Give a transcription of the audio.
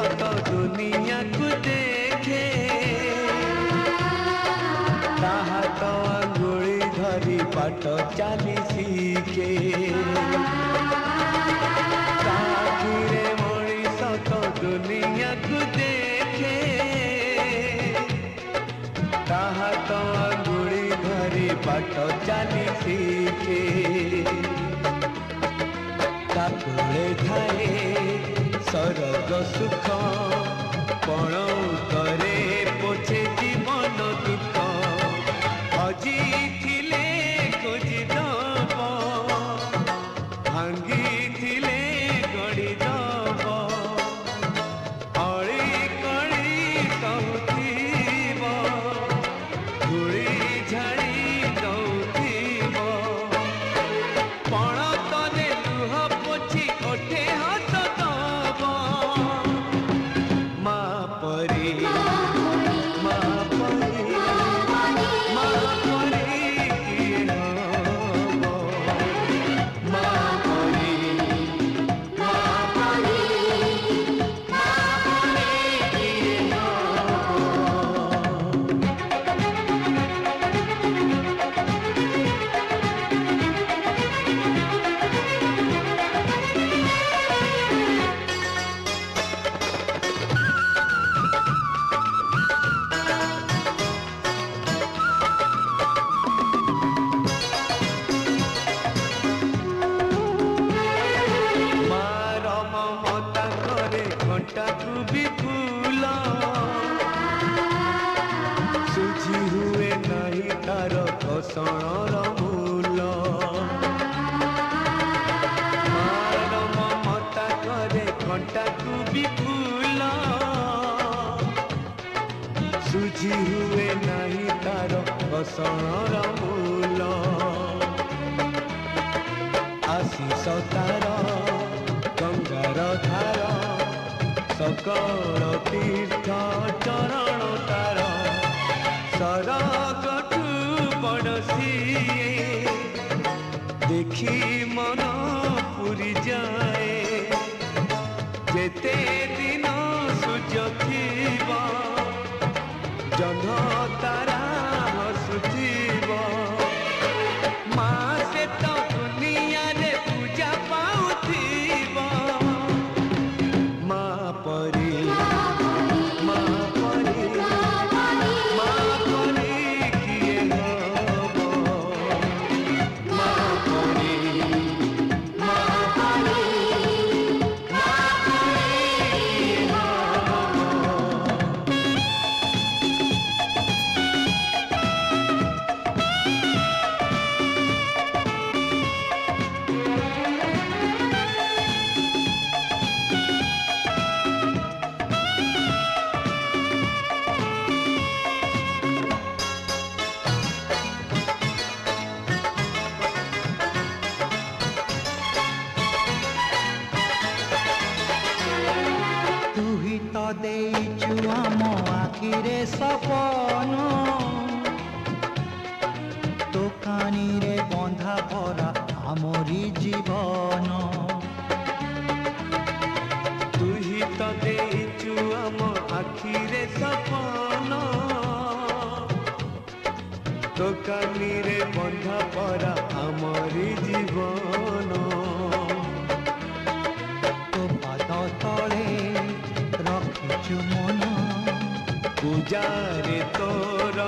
सत दुनिया को देखे ताहा तो अंगुली धरी बाट चली शिखे साखीरे मनीष तो दुनिया को देखे ताहा तो अंगुली धरी बाट चली शिखे ताकुले थाए सरग सुख पण करे पोछे जीवन दुख हजी थिले खोजी दब भांगी थिले गड़ी दब अड़ी कड़ी कहूब धूली झाड़ी दौब पण तले लुह पोछी ओठे हाथ दब माँ परी माँ परी माँ परी किए हब माँ परी माँ परी माँ परी किए मार ममता करे घंटा को भी फूल सुझी हुए नहीं तार घसणर मूल मार ममता करे घंटा को भी फूल सुझी हुए नहीं तार घसणर मूल आशीष तार गंगार धार सकल तीर्थ चरण तार सरगठू बड़सी देखी मन पूरी जाए जेते दिन सूर्य थीब जह्न तारा हसुथीब माँ से तो दुनिया रे पूजा पाउथीब माँ परी माँ परी माँ परी किए हब माँ परी माँ परी माँ परी किए हब तू ही तो देइछु आम आखिरे सपन दोकानी रे बंधा भरा आमरी जीवन तू ही तो देइछु आम आखिरे सपन दोकानी रे बंधा परा आमरी जीवन तो पाद तले रखिछु मन पूजारे तोर